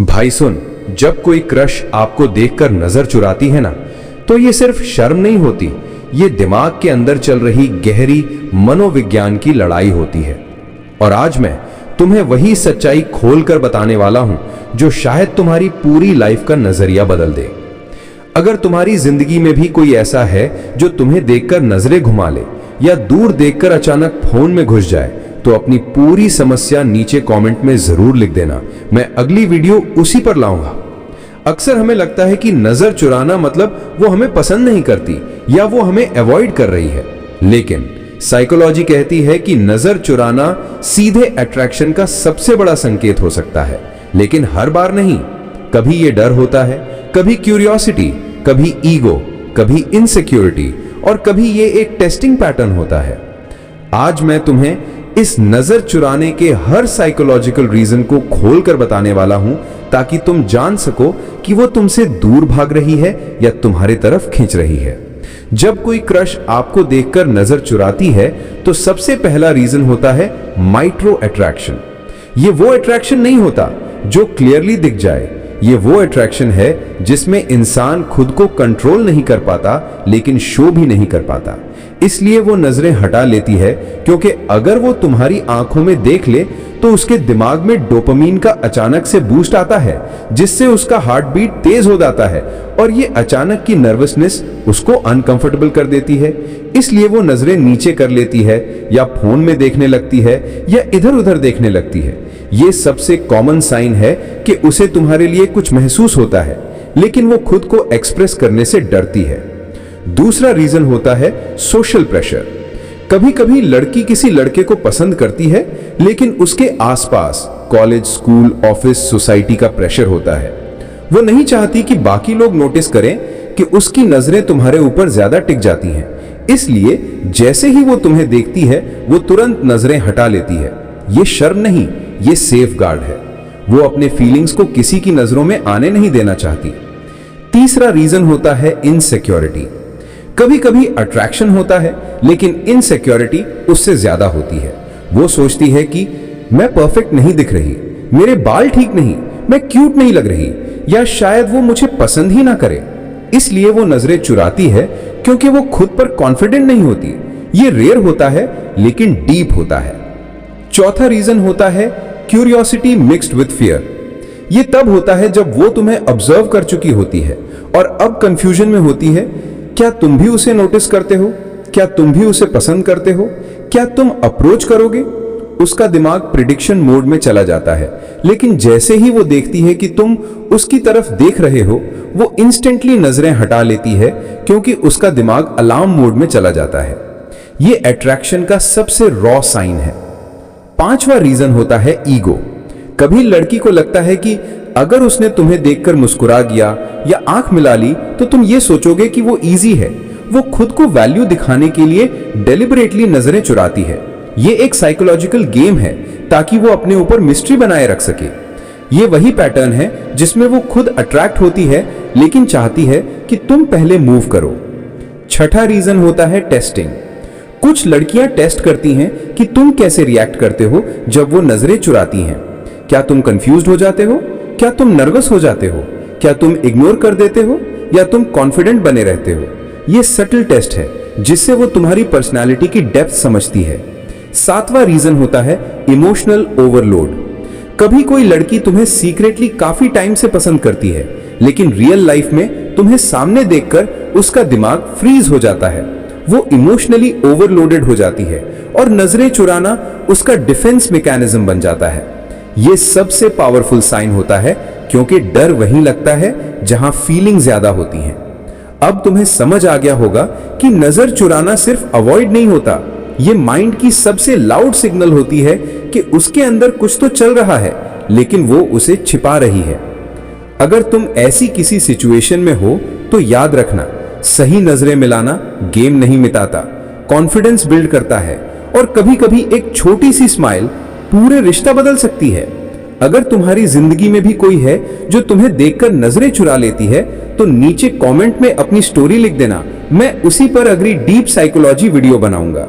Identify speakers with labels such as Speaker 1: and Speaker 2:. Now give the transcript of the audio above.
Speaker 1: भाई सुन, जब कोई क्रश आपको देखकर नजर चुराती है ना, तो ये सिर्फ शर्म नहीं होती, ये दिमाग के अंदर चल रही गहरी मनोविज्ञान की लड़ाई होती है। और आज मैं तुम्हें वही सच्चाई खोलकर बताने वाला हूं जो शायद तुम्हारी पूरी लाइफ का नजरिया बदल दे। अगर तुम्हारी जिंदगी में भी कोई ऐसा है जो तुम्हें देखकर नजरें घुमा ले या दूर देखकर अचानक फोन में घुस जाए, तो अपनी पूरी समस्या नीचे कमेंट में जरूर लिख देना। मैं अगली वीडियो उसी पर लाऊंगा। अक्सर हमें लगता है कि नजर चुराना मतलब वो हमें पसंद नहीं करती या वो हमें अवॉइड कर रही है, लेकिन साइकोलॉजी कहती है कि नजर चुराना सीधे अट्रैक्शन का सबसे बड़ा संकेत हो सकता है। लेकिन हर बार नहीं, कभी ये डर होता है, कभी क्यूरियोसिटी, कभी ईगो, कभी इनसिक्योरिटी और कभी ये एक टेस्टिंग पैटर्न होता है। आज मैं तुम्हें इस नजर चुराने के हर साइकोलॉजिकल रीजन को खोलकर बताने वाला हूं, ताकि तुम जान सको कि वो तुमसे दूर भाग रही है या तुम्हारी तरफ खींच रही है। जब कोई क्रश आपको देखकर नजर चुराती है, तो सबसे पहला रीजन होता है माइक्रो अट्रैक्शन। ये वो अट्रैक्शन नहीं होता जो क्लियरली दिख जाए, ये वो अट्रैक्शन है जिसमें इंसान खुद को कंट्रोल नहीं कर पाता, लेकिन शो भी नहीं कर पाता। इसलिए वो नजरें हटा लेती है, क्योंकि अगर वो तुम्हारी आंखों में देख ले तो उसके दिमाग में डोपामीन का अचानक से बूस्ट आता है, जिससे उसका हार्ट बीट तेज हो जाता है और ये अचानक की नर्वसनेस उसको अनकंफर्टेबल कर देती है। इसलिए वो नजरें नीचे कर लेती है या फोन में देखने लगती है या इधर उधर देखने लगती है। ये सबसे कॉमन साइन है कि उसे तुम्हारे लिए कुछ महसूस होता है, लेकिन वो खुद को एक्सप्रेस करने से डरती है। दूसरा रीजन होता है सोशल प्रेशर। कभी कभी लड़की किसी लड़के को पसंद करती है, लेकिन उसके आसपास कॉलेज, स्कूल, ऑफिस, सोसाइटी का प्रेशर होता है। वो नहीं चाहती कि बाकी लोग नोटिस करें कि उसकी नजरें तुम्हारे ऊपर ज्यादा टिक जाती हैं। इसलिए जैसे ही वो तुम्हें देखती है, वो तुरंत नजरें हटा लेती है। ये शर्म नहीं, ये सेफ गार्ड है। वो अपने फीलिंग्स को किसी की नजरों में आने नहीं देना चाहती। तीसरा रीजन होता है इनसिक्योरिटी। कभी कभी अट्रैक्शन होता है, लेकिन इनसिक्योरिटी उससे ज्यादा होती है। वो सोचती है कि मैं परफेक्ट नहीं दिख रही, मेरे बाल ठीक नहीं, मैं क्यूट नहीं लग रही, या शायद वो मुझे पसंद ही ना करे। इसलिए वो नजरें चुराती है, क्योंकि वो खुद पर कॉन्फिडेंट नहीं होती। ये रेयर होता है, लेकिन डीप होता है। चौथा रीजन होता है क्यूरियोसिटी मिक्स्ड विद फियर। ये तब होता है जब वो तुम्हें ऑब्जर्व कर चुकी होती है और अब कंफ्यूजन में होती है। क्या तुम भी उसे नोटिस करते हो? क्या तुम भी उसे पसंद करते हो? क्या तुम अप्रोच करोगे? उसका दिमाग प्रिडिक्शन मोड में चला जाता है, लेकिन जैसे ही वो देखती है कि तुम उसकी तरफ देख रहे हो, वो इंस्टेंटली नजरें हटा लेती है, क्योंकि उसका दिमाग अलार्म मोड में चला जाता है। ये अट्रैक्शन का सबसे रॉ साइन है। पांचवा रीजन होता है ईगो। कभी लड़की को लगता है कि अगर उसने तुम्हें देखकर मुस्कुरा गया या आंख मिला ली, तो तुम ये सोचोगे कि वो इजी है। वो खुद को वैल्यू दिखाने के लिए डेलिबरेटली नजरें चुराती है। ये एक साइकोलॉजिकल गेम है, ताकि वो अपने ऊपर मिस्ट्री बनाए रख सके। ये वही पैटर्न है जिसमें वो खुद अट्रैक्ट होती है, लेकिन चाहती है कि तुम पहले मूव करो। छठा रीजन होता है टेस्टिंग। कुछ लड़कियां टेस्ट करती हैं कि तुम कैसे रिएक्ट करते हो जब वो नजरें चुराती हैं। क्या तुम कंफ्यूज्ड हो जाते हो? क्या तुम नर्वस हो जाते हो? क्या तुम इग्नोर कर देते हो या तुम कॉन्फिडेंट बने रहते हो? ये सटल टेस्ट है, जिससे वो तुम्हारी पर्सनालिटी की डेप्थ समझती है। सातवां रीजन होता है इमोशनल ओवरलोड। कभी कोई लड़की तुम्हें सीक्रेटली काफी टाइम से पसंद करती है, लेकिन रियल लाइफ में तुम्हें सामने देखकर उसका दिमाग फ्रीज हो जाता है। वो इमोशनली ओवरलोडेड हो जाती है और नजरें चुराना उसका डिफेंस मैकेनिज्म बन जाता है। ये सबसे पावरफुल साइन होता है, क्योंकि डर वहीं लगता है जहां फीलिंग ज्यादा होती हैं। अब तुम्हें समझ आ गया होगा कि नजर चुराना सिर्फ अवॉइड नहीं होता, ये माइंड की सबसे लाउड सिग्नल होती है कि उसके अंदर कुछ तो चल रहा है, लेकिन वो उसे छिपा रही है। अगर तुम ऐसी किसी सिचुएशन में हो, तो याद रखना, सही नजरें मिलाना गेम नहीं मिटाता, कॉन्फिडेंस बिल्ड करता है, और कभी कभी एक छोटी सी स्माइल पूरे रिश्ता बदल सकती है। अगर तुम्हारी जिंदगी में भी कोई है जो तुम्हें देखकर नजरें चुरा लेती है, तो नीचे कमेंट में अपनी स्टोरी लिख देना। मैं उसी पर अगली डीप साइकोलॉजी वीडियो बनाऊंगा।